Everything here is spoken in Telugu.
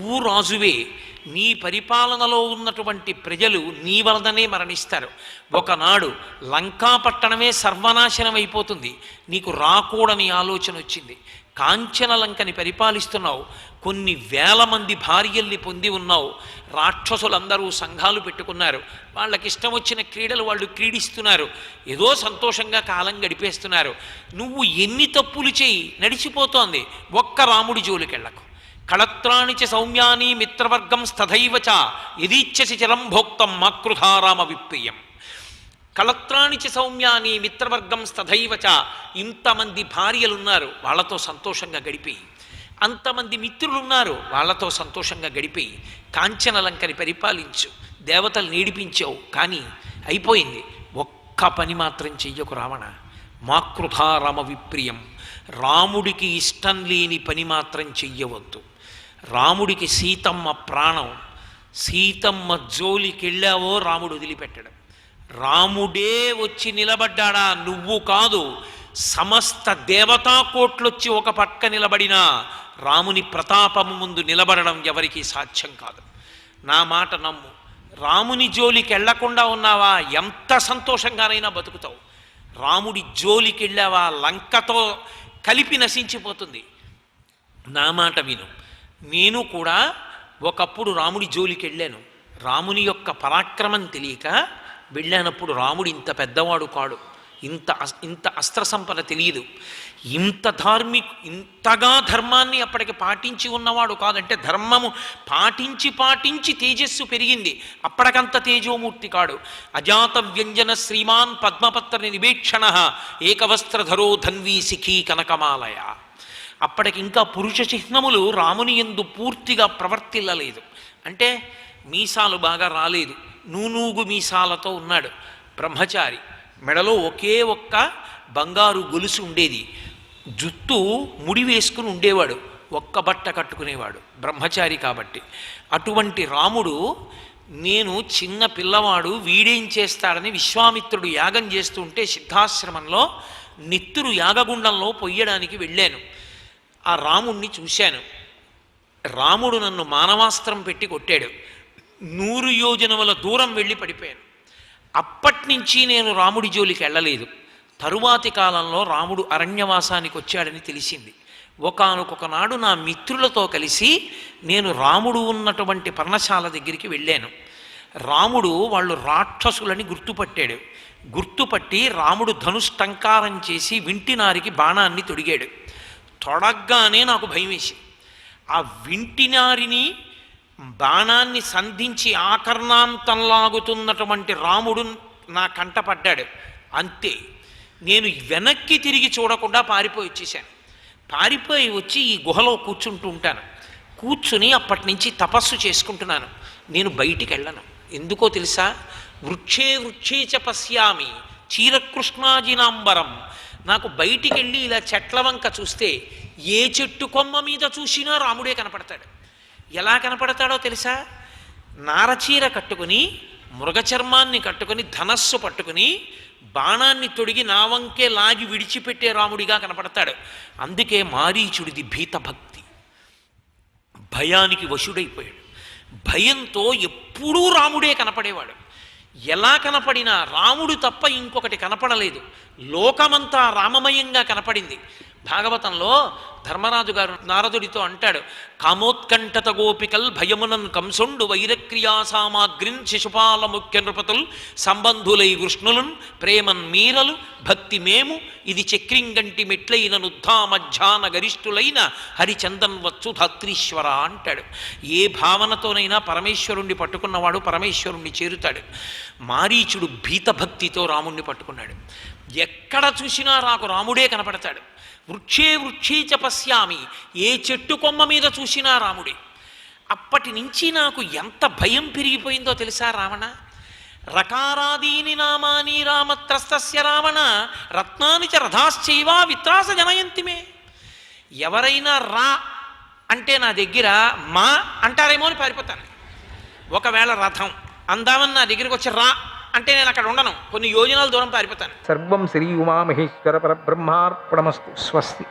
నువ్వు రాజువే, నీ పరిపాలనలో ఉన్నటువంటి ప్రజలు నీ వలననే మరణిస్తారు. ఒకనాడు లంకాపట్టణమే సర్వనాశనం అయిపోతుంది. నీకు రాకూడని ఆలోచన వచ్చింది. కాంచన లంకని పరిపాలిస్తున్నావు, కొన్ని వేల మంది భార్యల్ని పొంది ఉన్నావు. రాక్షసులందరూ సంఘాలు పెట్టుకున్నారు, వాళ్ళకి ఇష్టం వచ్చిన క్రీడలు వాళ్ళు క్రీడిస్తున్నారు, ఏదో సంతోషంగా కాలం గడిపేస్తున్నారు. నువ్వు ఎన్ని తప్పులు చేయి, నడిచిపోతోంది. ఒక్క రాముడి జోలికెళ్ళకు. కళత్రాణి చ సౌమ్యాని మిత్రవర్గం స్తథైవ చ యదీచ్ఛసి చిరం భోక్తం మాకృధారామ విప్రియం. కళత్రాణి చ సౌమ్యాని మిత్రవర్గం స్తథైవ చ. ఇంతమంది భార్యలున్నారు, వాళ్ళతో సంతోషంగా గడిపి. అంతమంది మిత్రులున్నారు, వాళ్ళతో సంతోషంగా గడిపి. కాంచనలంకని పరిపాలించు, దేవతలు నీడిపించావు, కానీ అయిపోయింది. ఒక్క పని మాత్రం చెయ్యకు రావణ. మాకృధారామ విప్రియం. రాముడికి ఇష్టం లేని పని మాత్రం చెయ్యవద్దు. రాముడికి సీతమ్మ ప్రాణం. సీతమ్మ జోలికెళ్ళావో రాముడు వదిలిపెట్టడం. రాముడే వచ్చి నిలబడ్డాడా, నువ్వు కాదు. సమస్త దేవతాకోట్లొచ్చి ఒక పక్క నిలబడినా రాముని ప్రతాపము ముందు నిలబడడం ఎవరికీ సాధ్యం కాదు. నా మాట నమ్ము. రాముని జోలికి వెళ్లకుండా ఉన్నావా, ఎంత సంతోషంగానైనా బతుకుతావు. రాముడి జోలికి వెళ్ళావా, లంకతో కలిపి నశించిపోతుంది. నా మాట విను. నేను కూడా ఒకప్పుడు రాముడి జోలికి వెళ్ళాను. రాముని యొక్క పరాక్రమం తెలియక వెళ్ళానప్పుడు రాముడు ఇంత పెద్దవాడు కాడు, ఇంత అస్త్ర సంపద తెలియదు, ఇంతగా ధర్మాన్ని అప్పటికి పాటించి ఉన్నవాడు కాదంటే ధర్మము పాటించి తేజస్సు పెరిగింది. అప్పటికంత తేజోమూర్తి కాడు. అజాత వ్యంజన శ్రీమాన్ పద్మపత్ర నివేక్షణ ఏకవస్త్రధరో ధన్వీ శిఖీ కనకమాలయ. అప్పటికి ఇంకా పురుష చిహ్నములు రాముని యందు పూర్తిగా ప్రవర్తిల్లలేదు. అంటే మీసాలు బాగా రాలేదు, నూనూగు మీసాలతో ఉన్నాడు. బ్రహ్మచారి, మెడలో ఒకే ఒక్క బంగారు గొలుసు ఉండేది. జుత్తు ముడి వేసుకుని ఉండేవాడు, ఒక్క బట్ట కట్టుకునేవాడు, బ్రహ్మచారి కాబట్టి. అటువంటి రాముడు, నేను చిన్న పిల్లవాడు, వీడేం చేస్తాడని విశ్వామిత్రుడు యాగం చేస్తుంటే సిద్ధాశ్రమంలో నెత్తురు యాగగుండంలో పొయ్యడానికి వెళ్ళాను. ఆ రాముణ్ణి చూశాను. రాముడు నన్ను మానవాస్త్రం పెట్టి కొట్టాడు. 100 యోజనముల దూరం వెళ్ళి పడిపోయాను. అప్పటినుంచి నేను రాముడి జోలికి వెళ్ళలేదు. తరువాతి కాలంలో రాముడు అరణ్యవాసానికి వచ్చాడని తెలిసింది. ఒకానొక నాడు నా మిత్రులతో కలిసి నేను రాముడు ఉన్నటువంటి పర్ణశాల దగ్గరికి వెళ్ళాను. రాముడు వాళ్ళు రాక్షసులని గుర్తుపట్టాడు. గుర్తుపట్టి రాముడు ధనుష్టంకారం చేసి వింటినారికి బాణాన్ని తొడిగాడు. తొడగ్గానే నాకు భయం వేసి, ఆ వింటినారిని బాణాన్ని సంధించి ఆకర్ణాంతంలాగుతున్నటువంటి రాముడు నా కంటపడ్డాడు. అంతే, నేను వెనక్కి తిరిగి చూడకుండా పారిపోయి వచ్చేసాను. పారిపోయి వచ్చి ఈ గుహలో కూర్చుంటూ ఉంటాను. కూర్చుని అప్పటి నుంచి తపస్సు చేసుకుంటున్నాను. నేను బయటికి వెళ్ళను. ఎందుకో తెలుసా? వృక్షే చ పశ్యామి చీరకృష్ణాజినాంబరం. నాకు బయటికి వెళ్ళి ఇలా చెట్ల వంక చూస్తే ఏ చెట్టు కొమ్మ మీద చూసినా రాముడే కనపడతాడు. ఎలా కనపడతాడో తెలుసా? నారచీర కట్టుకుని, మృగచర్మాన్ని కట్టుకుని, ధనస్సు పట్టుకుని, బాణాన్ని తొడిగి నా వంకే లాగి విడిచిపెట్టే రాముడిగా కనపడతాడు. అందుకే మారీచుడిది భీతభక్తి, భయానికి వశుడైపోయాడు. భయంతో ఎప్పుడూ రాముడే కనపడేవాడు. ఎలా కనపడినా రాముడు తప్ప ఇంకొకటి కనపడలేదు. లోకమంతా రామమయంగా కనపడింది. భాగవతంలో ధర్మరాజు గారు నారదుడితో అంటాడు, కామోత్కంఠత గోపికల్ భయమునన్ కంసుండు వైరక్రియా సామాగ్రిన్ శిశుపాల ముఖ్య నృపతుల్ సంబంధులై వృష్ణులున్ ప్రేమన్ మీరలు భక్తి మేము ఇది చక్రింగంటి మెట్లైన నుద్ధా మధ్యాన గరిష్ఠులైన హరిచందన్ వచ్చు ధాత్రీశ్వర అంటాడు. ఏ భావనతోనైనా పరమేశ్వరుణ్ణి పట్టుకున్నవాడు పరమేశ్వరుణ్ణి చేరుతాడు. మారీచుడు భీతభక్తితో రాముణ్ణి పట్టుకున్నాడు. ఎక్కడ చూసినా నాకు రాముడే కనపడతాడు. వృక్షే చ పశ్యామి, ఏ చెట్టు కొమ్మ మీద చూసినా రాముడే. అప్పటి నుంచి నాకు ఎంత భయం పెరిగిపోయిందో తెలుసా? రావణ రకారాదీని నామాని రామత్రస్తస్య రావణ రత్నాని చ రథాశ్చైవ విత్రాస జనయంతిమే. ఎవరైనా రా అంటే నా దగ్గర మా అంటారేమో అని పారిపోతాను. ఒకవేళ రథం అందామని నా దగ్గరికి వచ్చి రా అంటే నేను అక్కడ ఉండను, కొన్ని యోజనాల దూరం పారిపోతాను. సర్వం శ్రీ ఉమామహేశ్వర పరబ్రహ్మార్పణమస్తు. స్వస్తి.